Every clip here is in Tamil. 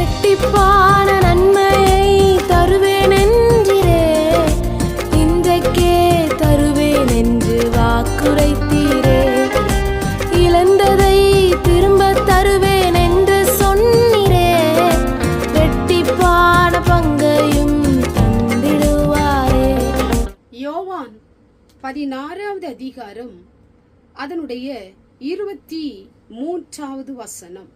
இரட்டிப்பான நன்மையை தருவேன் என்றிரே, இன்றைக்கே தருவேன் என்று வாக்குரைத்தீரே. இழந்ததை திரும்ப தருவேன் என்று சொன்னீரே, இரட்டிப்பான பங்கையும் தந்திடுவாரே. யோவான் 16வது அதிகாரம் அதனுடைய 23வது வசனம்.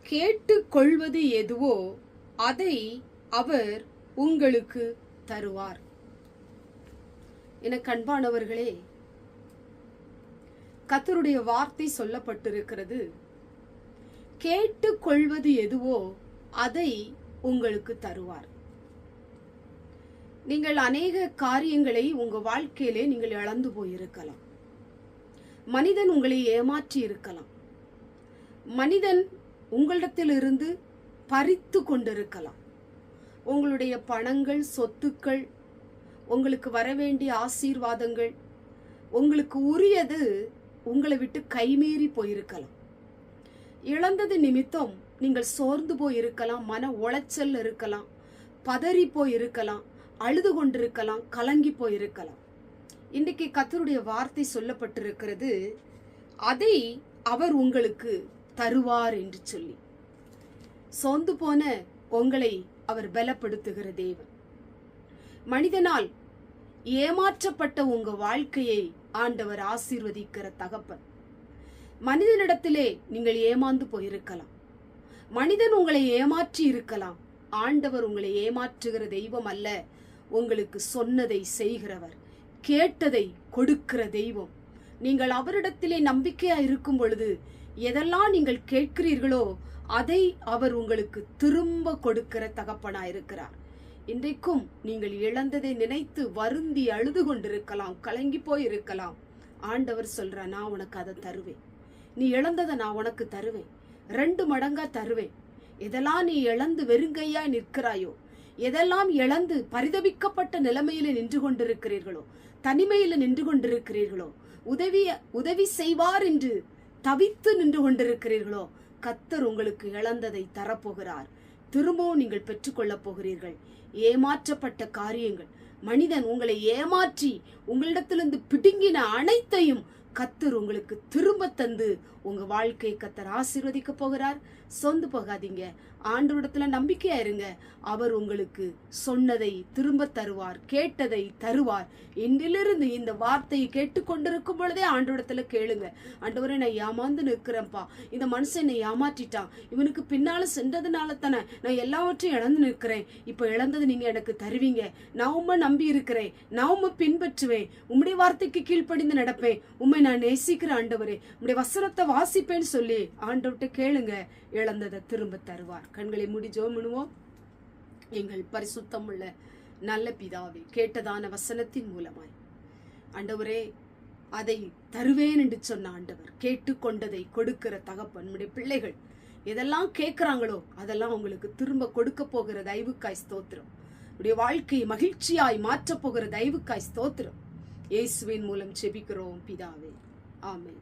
கேட்டுக்கொள்வது எதுவோ அதை அவர் உங்களுக்கு தருவார். என கண்பானவர்களே, கர்த்தருடைய வார்த்தை சொல்லப்பட்டிருக்கிறது. கேட்டுக்கொள்வது எதுவோ அதை உங்களுக்கு தருவார். நீங்கள் அநேக காரியங்களை உங்க வாழ்க்கையிலே நீங்கள் இழந்து போயிருக்கலாம். மனிதன் உங்களை ஏமாற்றி இருக்கலாம். மனிதன் உங்களிடத்திலிருந்து பறித்து கொண்டிருக்கலாம். உங்களுடைய பணங்கள், சொத்துக்கள், உங்களுக்கு வரவேண்டிய ஆசீர்வாதங்கள், உங்களுக்கு உரியது உங்களை விட்டு கைமீறி போயிருக்கலாம். இழந்தது நிமித்தம் நீங்கள் சோர்ந்து போயிருக்கலாம், மன உளைச்சல் இருக்கலாம், பதறி போயிருக்கலாம், அழுது கொண்டிருக்கலாம், கலங்கி போயிருக்கலாம். இன்றைக்கு கர்த்தருடைய வார்த்தை சொல்லப்பட்டிருக்கிறது, அதை அவர் உங்களுக்கு தருவார் என்று சொல்லி. சோர்ந்து போன உங்களை அவர் பலப்படுத்துகிற தேவன். மனிதனால் ஏமாற்றப்பட்ட உங்க வாழ்க்கையை ஆண்டவர் ஆசீர்வதிக்கிற தகப்பன். மனிதனிடத்திலே நீங்கள் ஏமாந்து போயிருக்கலாம். மனிதன் உங்களை ஏமாற்றி இருக்கலாம். ஆண்டவர் உங்களை ஏமாற்றுகிற தெய்வம் அல்ல, உங்களுக்கு சொன்னதை செய்கிறவர், கேட்டதை கொடுக்கிற தெய்வம். நீங்கள் அவரிடத்திலே நம்பிக்கையா இருக்கும் பொழுது எதெல்லாம் நீங்கள் கேட்கிறீர்களோ அதை அவர் உங்களுக்கு திரும்ப கொடுக்கிற தகப்பனா இருக்கிறார். இன்றைக்கும் நீங்கள் இழந்ததை நினைத்து வருந்தி அழுது கொண்டிருக்கலாம், கலங்கி போய் இருக்கலாம். ஆண்டவர் சொல்ற, நான் உனக்கு அதை தருவேன். நீ இழந்ததை நான் உனக்கு தருவேன், 2 மடங்கா தருவேன். எதெல்லாம் நீ இழந்து வெறுங்கையா நிற்கிறாயோ, எதெல்லாம் இழந்து பரிதபிக்கப்பட்ட நிலைமையில நின்று கொண்டிருக்கிறீர்களோ, தனிமையில நின்று கொண்டிருக்கிறீர்களோ, உதவி செய்வார் என்று தவித்து நின்று கொண்டிருக்கிறீர்களோ, கர்த்தர் உங்களுக்கு இழந்ததை தரப்போகிறார். திரும்பவும் நீங்கள் பெற்றுக்கொள்ளப் போகிறீர்கள். ஏமாற்றப்பட்ட காரியங்கள், மனிதன் உங்களை ஏமாற்றி உங்களிடத்திலிருந்து பிடுங்கின அனைத்தையும் கர்த்தர் உங்களுக்கு திரும்ப தந்து உங்க வாழ்க்கையை கர்த்தர் ஆசீர்வதிக்க போகிறார். சொந்து போகாதீங்க. ஆண்டவரிடத்துல நம்பிக்கையா இருங்க. அவர் உங்களுக்கு சொன்னதை திரும்ப தருவார், கேட்டதை தருவார். இன்றிலிருந்து இந்த வார்த்தையை கேட்டுக்கொண்டிருக்கும் பொழுதே ஆண்டவரிடத்துல கேளுங்க. ஆண்டவரே, நான் ஏமாந்து நிற்கிறேன்ப்பா, இந்த மனுஷன் என்னை ஏமாற்றிட்டான், இவனுக்கு பின்னால சென்றதுனால தானே நான் எல்லாவற்றையும் இழந்து நிற்கிறேன். இப்ப இழந்தது நீங்க எனக்கு தருவீங்க. நான் உண்மை நம்பி இருக்கிறேன், நான் உண்மை பின்பற்றுவேன், உம்முடைய வார்த்தைக்கு கீழ்ப்படிந்து நடப்பேன், உண்மை நான் நேசிக்கிறேன் ஆண்டவரே, உம்முடைய வசனத்தை வாசிப்பேன்னு சொல்லி ஆண்டவர்கிட்ட கேளுங்க. இழந்ததை திரும்ப தருவார். கண்களை மூடி ஜெபம் பண்ணுவோம். எங்கள் பரிசுத்தம் உள்ள நல்ல பிதாவே, கேட்டதான வசனத்தின் மூலமாய் ஆண்டவரே, அதை தருவேன் என்று சொன்ன ஆண்டவர், கேட்டுக்கொண்டதை கொடுக்கிற தகப்பன். நம்முடைய பிள்ளைகள் எதெல்லாம் கேட்கிறாங்களோ அதெல்லாம் உங்களுக்கு திரும்ப கொடுக்க போகிற தயவுக்காய் ஸ்தோத்திரம். உடைய வாழ்க்கையை மகிழ்ச்சியாய் மாற்றப் போகிற தயவுக்காய் ஸ்தோத்திரம். இயேசுவின் மூலம் ஜெபிக்கிறோம் பிதாவே, ஆமென்.